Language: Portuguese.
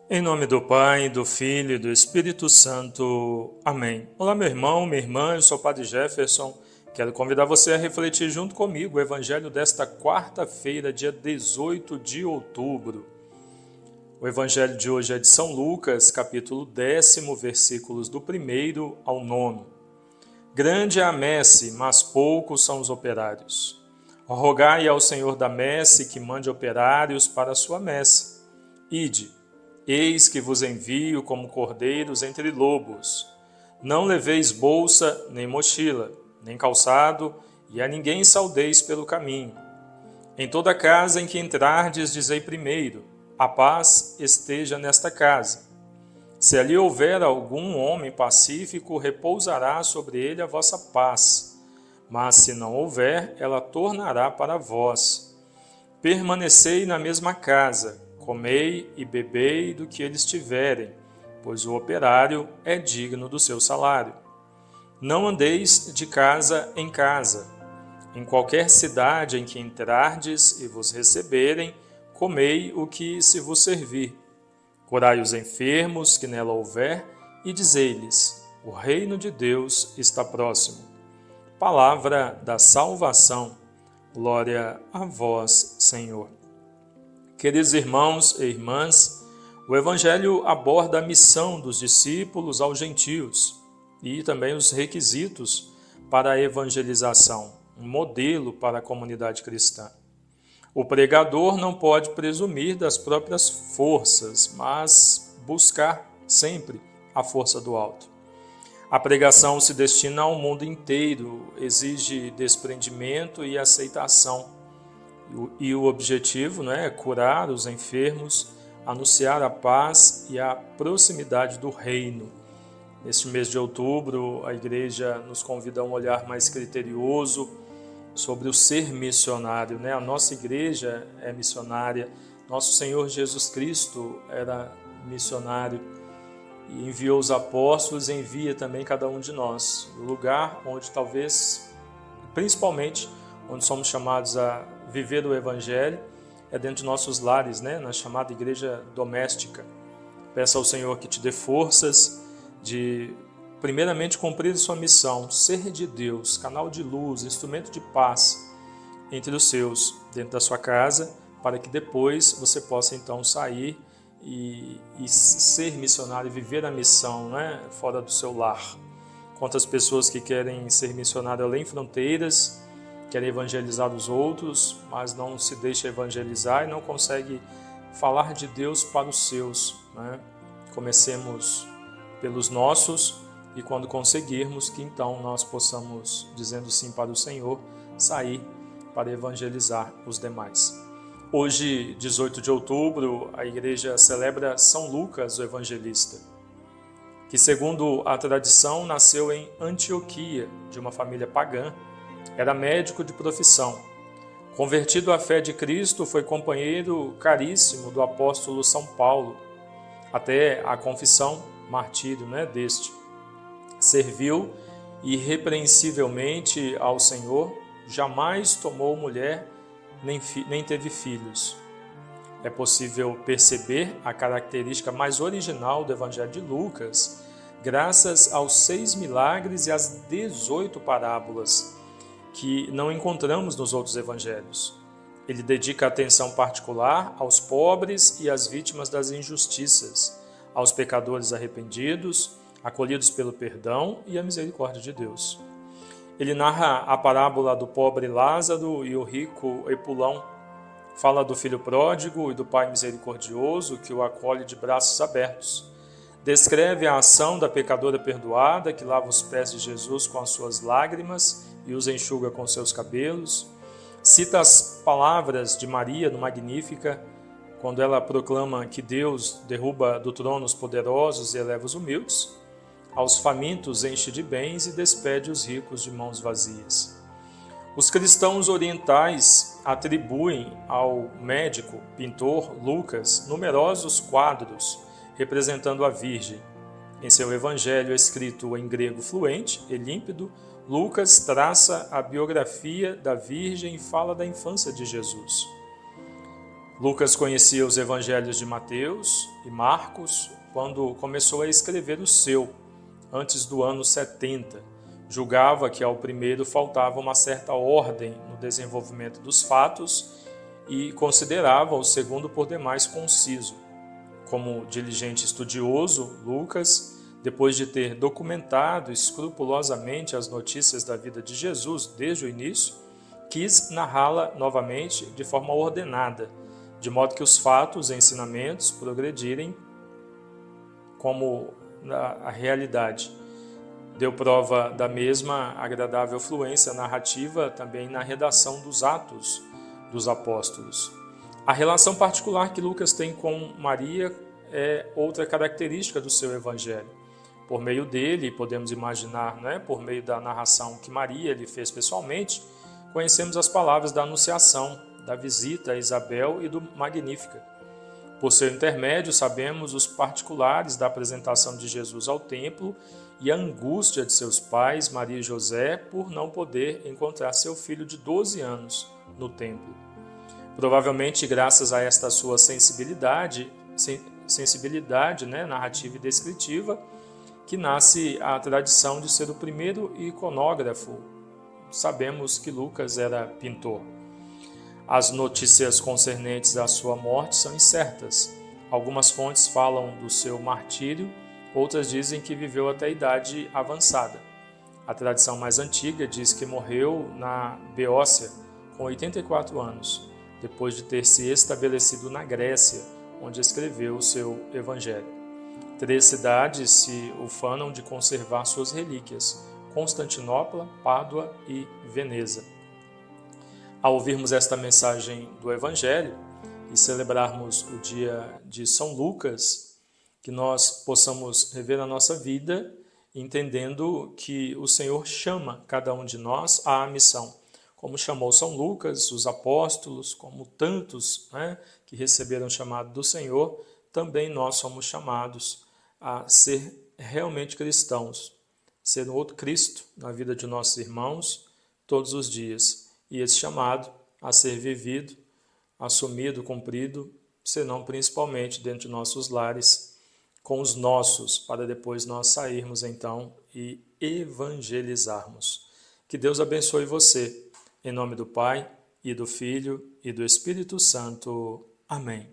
Em nome do Pai, do Filho e do Espírito Santo. Amém. Olá, meu irmão, minha irmã, eu sou o Padre Jefferson. Quero convidar você a refletir junto comigo o Evangelho desta quarta-feira, dia 18 de outubro. O Evangelho de hoje é de São Lucas, capítulo 10, versículos do 1º ao 9. Grande é a messe, mas poucos são os operários. Rogai ao Senhor da messe que mande operários para a sua messe. Ide. Eis que vos envio como cordeiros entre lobos. Não leveis bolsa, nem mochila, nem calçado, e a ninguém saudeis pelo caminho. Em toda casa em que entrardes, dizei primeiro: a paz esteja nesta casa. Se ali houver algum homem pacífico, repousará sobre ele a vossa paz. Mas se não houver, ela tornará para vós. Permanecei na mesma casa, comei e bebei do que eles tiverem, pois o operário é digno do seu salário. Não andeis de casa em casa. Em qualquer cidade em que entrardes e vos receberem, comei o que se vos servir. Curai os enfermos que nela houver e dizei-lhes: o reino de Deus está próximo. Palavra da salvação. Glória a vós, Senhor. Queridos irmãos e irmãs, o Evangelho aborda a missão dos discípulos aos gentios e também os requisitos para a evangelização, um modelo para a comunidade cristã. O pregador não pode presumir das próprias forças, mas buscar sempre a força do alto. A pregação se destina ao mundo inteiro, exige desprendimento e aceitação. E o objetivo é curar os enfermos, anunciar a paz e a proximidade do reino. Neste mês de outubro, a Igreja nos convida a um olhar mais criterioso sobre o ser missionário. A nossa Igreja é missionária, nosso Senhor Jesus Cristo era missionário e enviou os apóstolos, envia também cada um de nós. O lugar onde talvez, principalmente, onde somos chamados a viver o Evangelho, é dentro de nossos lares, na chamada igreja doméstica. Peça ao Senhor que te dê forças de, primeiramente, cumprir sua missão, ser de Deus, canal de luz, instrumento de paz entre os seus, dentro da sua casa, para que depois você possa então sair e ser missionário, viver a missão fora do seu lar. Quantas pessoas que querem ser missionário além fronteiras, querem evangelizar os outros, mas não se deixa evangelizar e não consegue falar de Deus para os seus. Comecemos pelos nossos e quando conseguirmos, que então nós possamos, dizendo sim para o Senhor, sair para evangelizar os demais. Hoje, 18 de outubro, a igreja celebra São Lucas, o evangelista, que segundo a tradição nasceu em Antioquia, de uma família pagã. Era médico de profissão. Convertido à fé de Cristo, foi companheiro caríssimo do apóstolo São Paulo, até a confissão, martírio deste. Serviu irrepreensivelmente ao Senhor, jamais tomou mulher, nem teve filhos. É possível perceber a característica mais original do Evangelho de Lucas, graças aos 6 milagres e às 18 parábolas, que não encontramos nos outros evangelhos. Ele dedica atenção particular aos pobres e às vítimas das injustiças, aos pecadores arrependidos, acolhidos pelo perdão e a misericórdia de Deus. Ele narra a parábola do pobre Lázaro e o rico Epulão, fala do filho pródigo e do pai misericordioso que o acolhe de braços abertos. Descreve a ação da pecadora perdoada que lava os pés de Jesus com as suas lágrimas e os enxuga com seus cabelos. Cita as palavras de Maria no Magnífica, quando ela proclama que Deus derruba do trono os poderosos e eleva os humildes. Aos famintos enche de bens e despede os ricos de mãos vazias. Os cristãos orientais atribuem ao médico, pintor Lucas, numerosos quadros representando a Virgem. Em seu evangelho escrito em grego fluente e límpido, Lucas traça a biografia da Virgem e fala da infância de Jesus. Lucas conhecia os evangelhos de Mateus e Marcos quando começou a escrever o seu, antes do ano 70. Julgava que ao primeiro faltava uma certa ordem no desenvolvimento dos fatos e considerava o segundo por demais conciso. Como diligente estudioso, Lucas, depois de ter documentado escrupulosamente as notícias da vida de Jesus desde o início, quis narrá-la novamente de forma ordenada, de modo que os fatos e ensinamentos progredirem como a realidade. Deu prova da mesma agradável fluência narrativa também na redação dos Atos dos Apóstolos. A relação particular que Lucas tem com Maria é outra característica do seu evangelho. Por meio dele, podemos imaginar, por meio da narração que Maria lhe fez pessoalmente, conhecemos as palavras da Anunciação, da visita a Isabel e do Magnífica. Por seu intermédio, sabemos os particulares da apresentação de Jesus ao templo e a angústia de seus pais, Maria e José, por não poder encontrar seu filho de 12 anos no templo. Provavelmente, graças a esta sua sensibilidade narrativa e descritiva, que nasce a tradição de ser o primeiro iconógrafo. Sabemos que Lucas era pintor. As notícias concernentes à sua morte são incertas. Algumas fontes falam do seu martírio, outras dizem que viveu até a idade avançada. A tradição mais antiga diz que morreu na Beócia, com 84 anos, depois de ter se estabelecido na Grécia, onde escreveu o seu Evangelho. 3 cidades se ufanam de conservar suas relíquias: Constantinopla, Pádua e Veneza. Ao ouvirmos esta mensagem do Evangelho e celebrarmos o dia de São Lucas, que nós possamos rever a nossa vida, entendendo que o Senhor chama cada um de nós à missão. Como chamou São Lucas, os apóstolos, como tantos que receberam o chamado do Senhor, também nós somos chamados a ser realmente cristãos, ser um outro Cristo na vida de nossos irmãos todos os dias. E esse chamado a ser vivido, assumido, cumprido, senão principalmente dentro de nossos lares, com os nossos, para depois nós sairmos então e evangelizarmos. Que Deus abençoe você, em nome do Pai, e do Filho, e do Espírito Santo. Amém.